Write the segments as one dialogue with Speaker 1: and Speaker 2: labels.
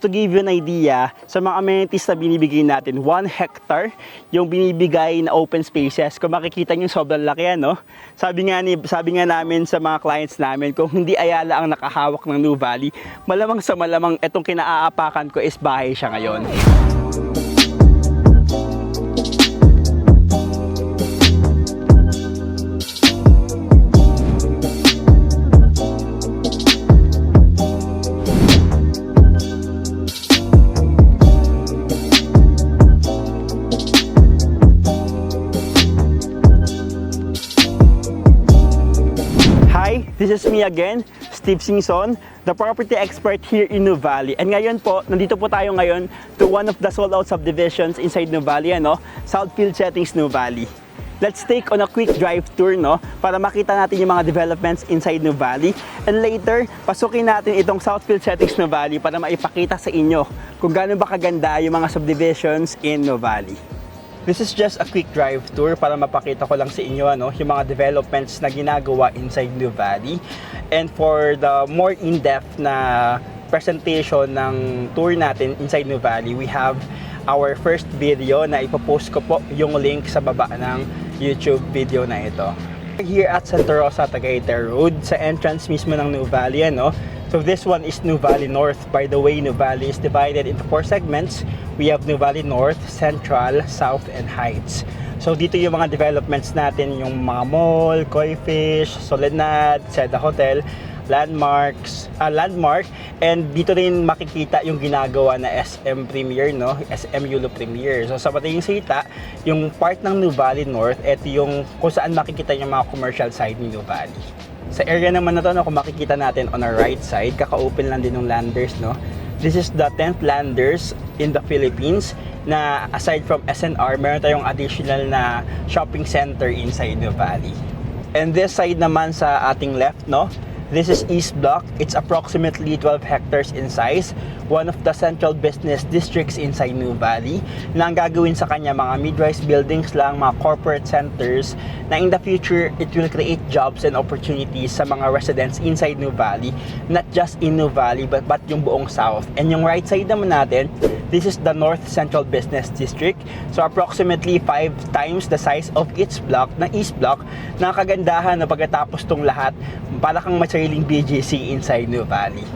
Speaker 1: To give you an idea, sa mga amenities na binibigay natin, 1 hectare yung binibigay na open spaces. Kung makikita nyo, sobrang laki yan, no? Sabi nga namin sa mga clients namin, kung hindi Ayala ang nakahawak ng New Valley, malamang sa malamang itong kinaaapakan ko is bahay siya ngayon. This is me again, Steve Singson, the property expert here in New Valley. And ngayon po, nandito po tayo ngayon to one of the sold out subdivisions inside New Valley, Southfield Settings, New Valley. Let's take on a quick drive tour, para makita natin yung mga developments inside New Valley. And later, pasukin natin itong Southfield Settings, New Valley para maipakita sa inyo kung gaano ba kaganda yung mga subdivisions in New Valley. This is just a quick drive tour para mapakita ko lang sa inyo yung mga developments na ginagawa inside New Valley. And for the more in-depth na presentation ng tour natin inside New Valley, we have our first video na ipopost ko po yung link sa baba ng YouTube video na ito. Here at Santa Rosa, Tagaytay Road, sa entrance mismo ng New Valley, So this one is New Valley North. By the way, New Valley is divided into 4 segments. We have New Valley North, Central, South, and Heights. So dito yung mga developments natin, yung mga mall, Koi Fish, Soledad, Seda Hotel, Landmark, and dito rin makikita yung ginagawa na SM Premier, SM Yulo Premier. So sa Batayong Sita, yung part ng New Valley North, ito yung kung saan makikita yung mga commercial side ni New Valley. Sa area naman na to, kung makikita natin on our right side, kaka-open lang din ng Landers, This is the 10th Landers in the Philippines na aside from SNR, meron tayong additional na shopping center inside New Valley. And this side naman sa ating left, This is East Block. It's approximately 12 hectares in size. One of the central business districts inside New Valley. Na ang gagawin sa kanya, mga mid-rise buildings lang, mga corporate centers, na in the future, it will create jobs and opportunities sa mga residents inside New Valley. Not just in New Valley, but yung buong South. And yung right side naman natin, this is the North Central Business District. So approximately 5 times the size of each block, ng East Block, na kagandahan na pagkatapos tong lahat, para kang sariling BGC inside New Valley.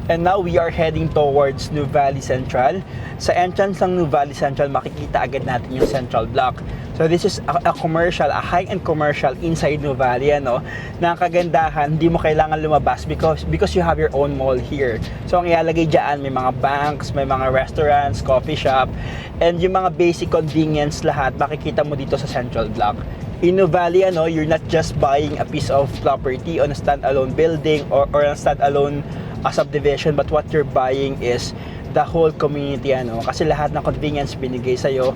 Speaker 1: And now we are heading towards New Valley Central. Sa entrance ng New Valley Central, makikita agad natin yung Central Block. So this is a commercial, a high-end commercial inside New Valley, na ang kagandahan, hindi mo kailangan lumabas because you have your own mall here. So ang ilalagay dyan, may mga banks, may mga restaurants, coffee shop, and yung mga basic convenience lahat, makikita mo dito sa Central Block. In New Valley, you're not just buying a piece of property on a standalone building or a standalone subdivision, but what you're buying is the whole community, kasi lahat ng convenience binigay sa'yo.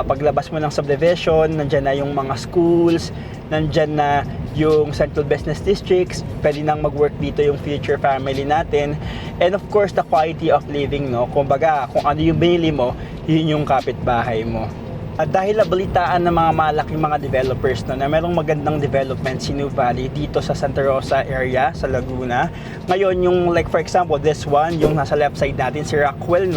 Speaker 1: Paglabas mo ng subdivision, nandyan na yung mga schools, nandyan na yung central business districts, pwede nang mag-work dito yung future family natin, and of course, the quality of living, kumbaga, kung ano yung binili mo, yun yung kapitbahay mo. At dahil nabalitaan ng mga malaking mga developers na merong magandang development si New Valley dito sa Santa Rosa area, sa Laguna. Ngayon, yung like for example, this one, yung nasa left side natin, si Rockwell,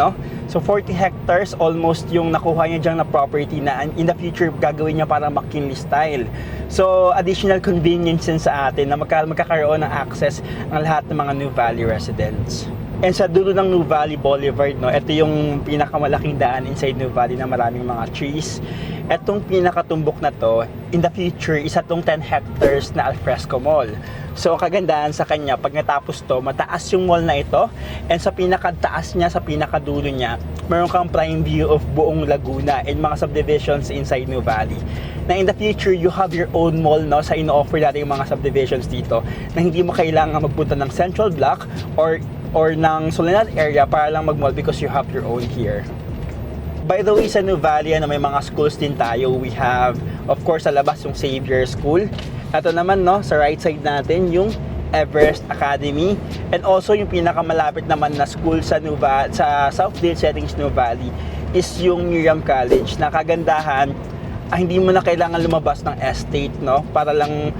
Speaker 1: So 40 hectares, almost yung nakuha niya dyan na property na in the future gagawin niya para McKinley style. So additional convenience din sa atin na magkakaroon ng access ang lahat ng mga New Valley residents. And sa dulo ng New Valley Boulevard, ito yung pinakamalaking daan inside New Valley na maraming mga trees. Itong pinakatumbok na to, in the future, isa tong 10 hectares na Alfresco Mall. So, kagandahan sa kanya, pag natapos to, mataas yung mall na ito. And sa pinakataas niya, sa pinakadulo niya, meron kang prime view of buong Laguna and mga subdivisions inside New Valley. Na in the future, you have your own mall, sa ino-offer natin yung mga subdivisions dito na hindi mo kailangan magpunta ng Central Block or ng Soledad area para lang mag-mall because you have your own here. By the way, sa New Valley, may mga schools din tayo. We have, of course, sa labas yung Xavier School. Ito naman, sa right side natin, yung Everest Academy. And also, yung pinakamalapit naman na school sa Southfield Settings, New Valley is yung Miriam College. Na kagandahan, hindi mo na kailangan lumabas ng estate, para lang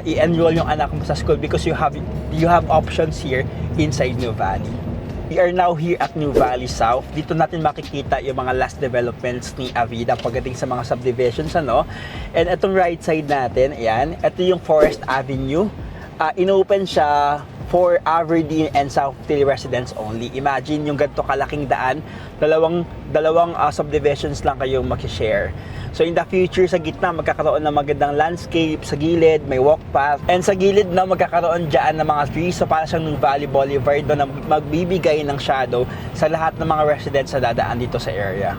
Speaker 1: i-enroll yung anak mo sa school because you have options here inside New Valley. We are now here at New Valley South. Dito natin makikita yung mga last developments ni Avida pagdating sa mga subdivisions, ano. And itong right side natin, ayan, ito yung Forest Avenue. Inopen siya for Aberdeen and Southdale residents only. Imagine yung ganito kalaking daan, dalawang subdivisions lang kayong mag-share. So in the future, sa gitna magkakaroon ng magandang landscape, sa gilid may walk path, and sa gilid na magkakaroon dyan ng mga trees, so para siyang New Valley Boulevard na magbibigay ng shadow sa lahat ng mga residents na dadaan dito sa area.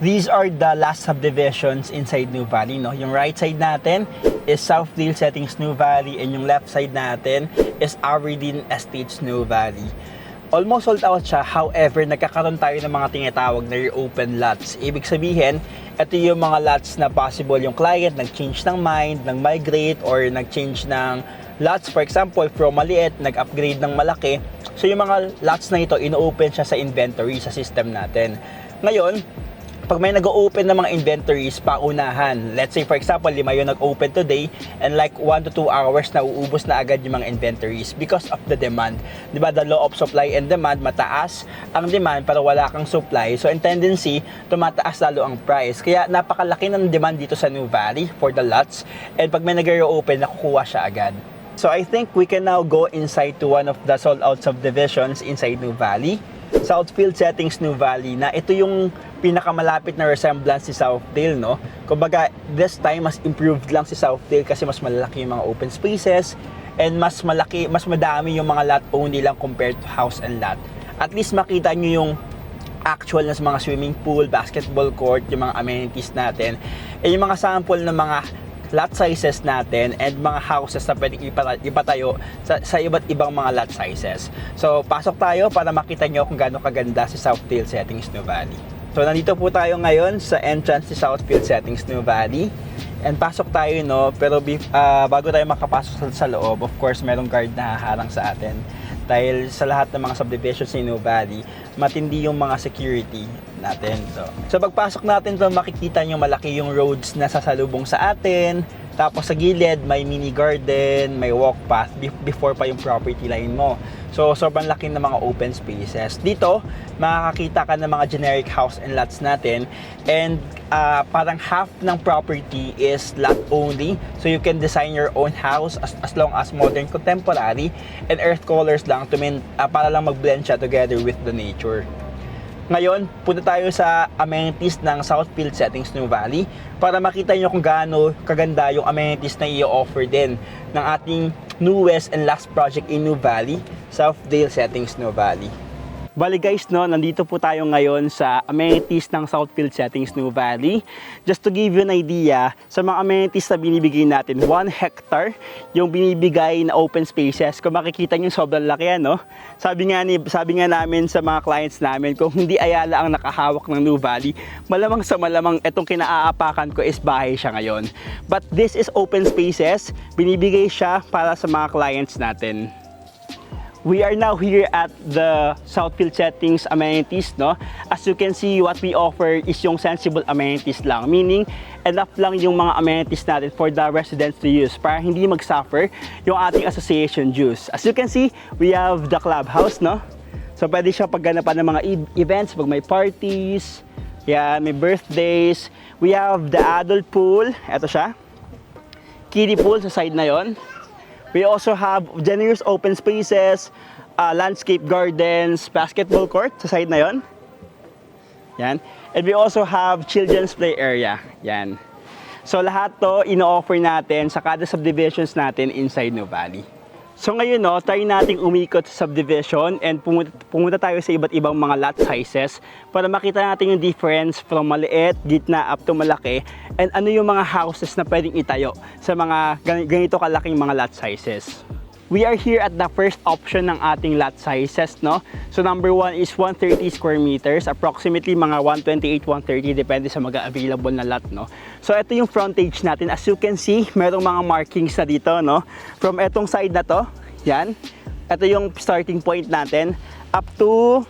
Speaker 1: These are the last subdivisions inside New Valley, no? Yung right side natin is Southdale Settings New Valley, and yung left side natin is Aberdeen Estates New Valley. Almost sold out siya, however, nagkakaroon tayo ng mga tinatawag na reopen lots. Ibig sabihin, ito yung mga lots na possible yung client nag-change ng mind, nag-migrate, or nag-change ng lots. For example, from maliit, nag-upgrade ng malaki. So yung mga lots na ito, ino-open siya sa inventory, sa system natin. Ngayon, pag may nag-open ng mga inventories, paunahan. Let's say, for example, 5 yung nag-open today, and like 1 to 2 hours na uubos na agad yung mga inventories because of the demand. Diba, the law of supply and demand, mataas ang demand pero wala kang supply. So, in tendency, tumataas lalo ang price. Kaya napakalaki ng demand dito sa New Valley for the lots. And pag may nag-reopen, nakukuha siya agad. So, I think we can now go inside to one of the sold-out subdivisions inside New Valley. Southfield Settings New Valley, na ito yung pinakamalapit na resemblance si Southdale, no? Kumbaga, this time mas improved lang si Southdale kasi mas malaki yung mga open spaces and mas madami yung mga lot only lang compared to house and lot. At least makita nyo yung actual na mga swimming pool, basketball court, yung mga amenities natin, and yung mga sample ng mga lot sizes natin and mga houses na pwedeng ipatayo sa iba't ibang mga lot sizes. So, pasok tayo para makita nyo kung gaano kaganda si Southdale Settings New Valley. So, nandito po tayo ngayon sa entrance si Southfield Settings New Valley. And pasok tayo, no? Pero bago tayo makapasok sa loob, of course, merong guard na haharang sa atin. Dahil sa lahat ng mga subdivisions ni New Valley, matindi yung mga security natin. So pagpasok natin to, makikita nyo malaki yung roads na sasalubong sa atin. Tapos sa gilid, may mini garden, may walk path before pa yung property line mo. So sobrang laki ng mga open spaces. Dito, makakakita ka ng mga generic house and lots natin. And parang half ng property is lot only. So you can design your own house as long as modern, contemporary, and earth colors lang para lang mag-blend siya together with the nature. Ngayon, punta tayo sa amenities ng Southfield Settings New Valley para makita nyo kung gaano kaganda yung amenities na i-offer din ng ating newest and last project in New Valley, Southdale Settings New Valley. Bali guys, no, nandito po tayo ngayon sa amenities ng Southfield Settings New Valley. Just to give you an idea, sa mga amenities na binibigay natin, 1 hectare yung binibigay na open spaces. Kung makikita nyo, sobrang laki yan, no? Sabi nga namin sa mga clients namin, kung hindi Ayala ang nakahawak ng New Valley, malamang sa malamang itong kinaapakan ko is bahay siya ngayon. But this is open spaces, binibigay siya para sa mga clients natin. We are now here at the Southfield Settings amenities, no? As you can see, what we offer is yung sensible amenities lang. Meaning, enough lang yung mga amenities natin for the residents to use para hindi mag-suffer yung ating association dues. As you can see, we have the clubhouse, no? So, pwede siya pagganapan ng mga events, pag may parties, yeah, may birthdays. We have the adult pool, eto siya. Kiddie pool sa side na yon. We also have generous open spaces, landscape gardens, basketball court sa side na yon. Yan. And we also have children's play area. Yan. So lahat to ino-offer natin sa kada subdivisions natin inside New Valley. So ngayon, no, try nating umikot sa subdivision and pumunta tayo sa iba't ibang mga lot sizes para makita natin yung difference from maliit, gitna, up to malaki, and ano yung mga houses na pwedeng itayo sa mga ganito kalaking mga lot sizes. We are here at the first option ng ating lot sizes, no? So number 1 is 130 square meters, approximately mga 128, 130, depende sa mga-available na lot, no? So ito yung frontage natin. As you can see, merong mga markings na dito, no? From etong side na to, yan. Ito yung starting point natin, up to,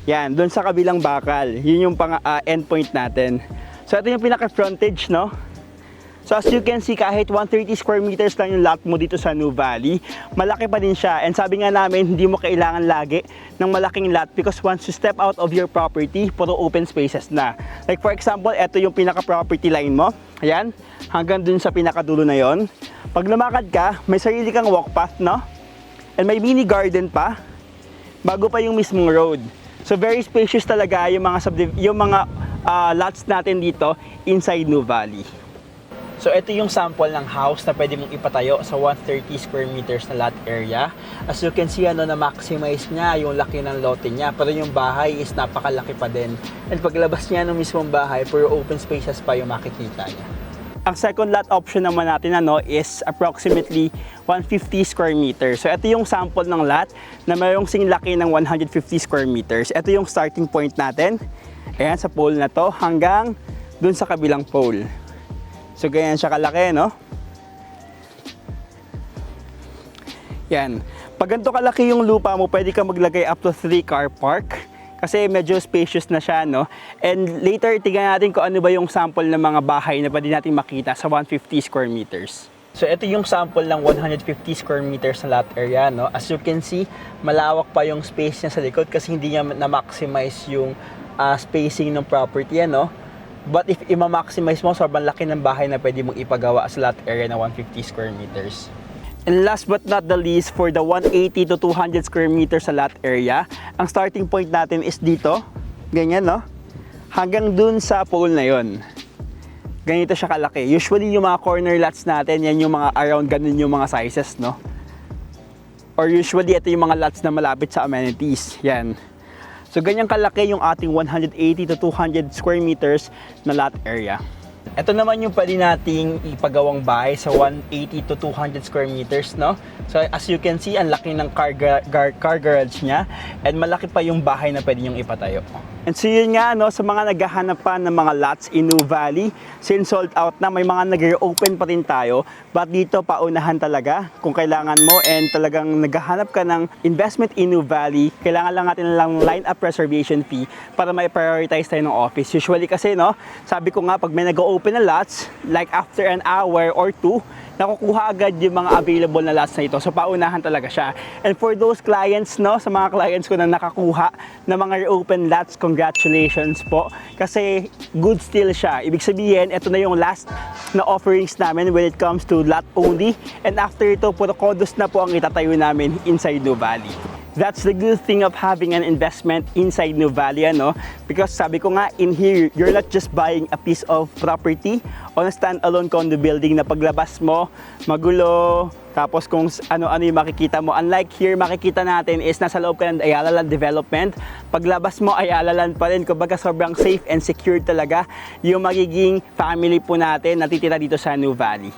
Speaker 1: yan, dun sa kabilang bakal. Yun yung end point natin. So ito yung pinaka-frontage, no? So as you can see, kahit 130 square meters lang yung lot mo dito sa Nuvali, malaki pa din siya. And sabi nga namin, hindi mo kailangan lagi ng malaking lot because once you step out of your property, puro open spaces na. Like for example, ito yung pinaka-property line mo. Ayan, hanggang dun sa pinakadulo na yon. Pag lumakad ka, may sarili kang walk path, no? And may mini garden pa, bago pa yung mismong road. So very spacious talaga yung mga lots natin dito inside Nuvali. So ito yung sample ng house na pwede mong ipatayo sa 130 square meters na lot area. As you can see, na-maximize niya yung laki ng lote niya. Pero yung bahay is napakalaki pa din. And paglabas niya ng mismong bahay, puro open spaces pa yung makikita niya. Ang second lot option naman natin is approximately 150 square meters. So ito yung sample ng lot na mayroong sing laki ng 150 square meters. Ito yung starting point natin. Ayan, sa pole na to hanggang dun sa kabilang pole. So ganyan siya kalaki, no? Yan. Pag ganito kalaki yung lupa mo, pwede ka maglagay up to 3-car park. Kasi medyo spacious na siya, no? And later, tignan natin kung ano ba yung sample ng mga bahay na pwede natin makita sa 150 square meters. So ito yung sample ng 150 square meters na lot area, no? As you can see, malawak pa yung space niya sa likod kasi hindi niya na-maximize yung spacing ng property, no? But if i-maximize mo, sobrang laki ng bahay na pwede mong ipagawa sa lot area na 150 square meters. And last but not the least, for the 180 to 200 square meters sa lot area, ang starting point natin is dito, ganyan, no? Hanggang dun sa pole na yon. Ganito siya kalaki. Usually yung mga corner lots natin, yan yung mga around ganun yung mga sizes, no? Or usually ito yung mga lots na malapit sa amenities, yan. So ganyan kalaki yung ating 180 to 200 square meters na lot area. Ito naman yung pwede nating ipagawang bahay sa 180 to 200 square meters, no? So as you can see, ang laki ng car garage niya and malaki pa yung bahay na pwede nyong ipatayo. And so yun nga, no, sa mga naghahanap pa ng mga lots in Nuvali, since sold out na, may mga nag-reopen pa rin tayo. But dito, paunahan talaga kung kailangan mo and talagang naghahanap ka ng investment in Nuvali, kailangan lang natin lang line up reservation fee para ma-prioritize tayo ng office. Usually kasi, no, sabi ko nga, pag may nag-open na lots, like after an hour or two, nakukuha agad yung mga available na lots na ito. So paunahan talaga siya. And for those clients, no, sa mga clients ko na nakakuha ng mga reopen lots, congratulations po. Kasi good still siya. Ibig sabihin, ito na yung last na offerings namin when it comes to lot only. And after ito, puro condos na po ang itatayo namin inside Nuvali. That's the good thing of having an investment inside Nuvali, no? Because sabi ko nga, in here, you're not just buying a piece of property on a standalone condo building na paglabas mo, magulo, tapos kung ano-ano yung makikita mo. Unlike here, makikita natin is nasa loob ka ng Ayala Land Development. Paglabas mo, Ayala Land pa rin. Kumbaga sobrang safe and secure talaga yung magiging family po natin na titira dito sa Nuvali.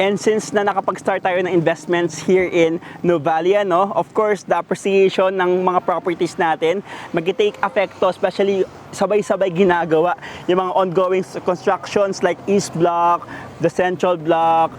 Speaker 1: And since na nakapag-start tayo ng investments here in Nuvali, no, of course, the appreciation ng mga properties natin mag-take effect to, especially sabay-sabay ginagawa yung mga ongoing constructions like East Block, the Central Block,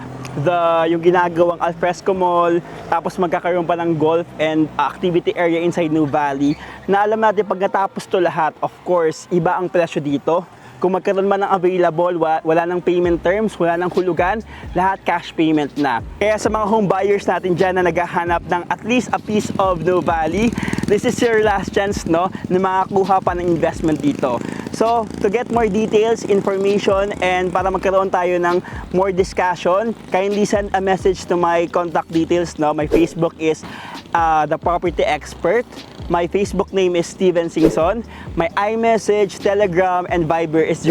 Speaker 1: yung ginagawang Alfresco Mall, tapos magkakaroon pa ng golf and activity area inside Nuvali, na alam natin pag natapos to lahat, of course, iba ang presyo dito. Kung magkaroon man ng available, wala ng payment terms, wala ng hulugan, lahat cash payment na. Kaya sa mga home buyers natin dyan na naghahanap ng at least a piece of Nuvali, this is your last chance, no, na makakuha pa ng investment dito. So, to get more details, information, and para magkaroon tayo ng more discussion, kindly send a message to my contact details, no. My Facebook is The Property Expert. My Facebook name is Steven Singson. My iMessage, Telegram, and Viber is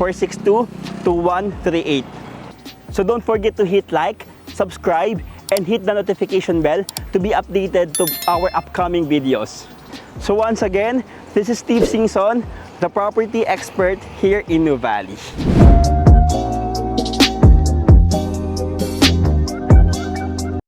Speaker 1: 0961-462-2138. So don't forget to hit like, subscribe, and hit the notification bell to be updated to our upcoming videos. So once again, this is Steve Singson, the Property Expert here in Nuvali.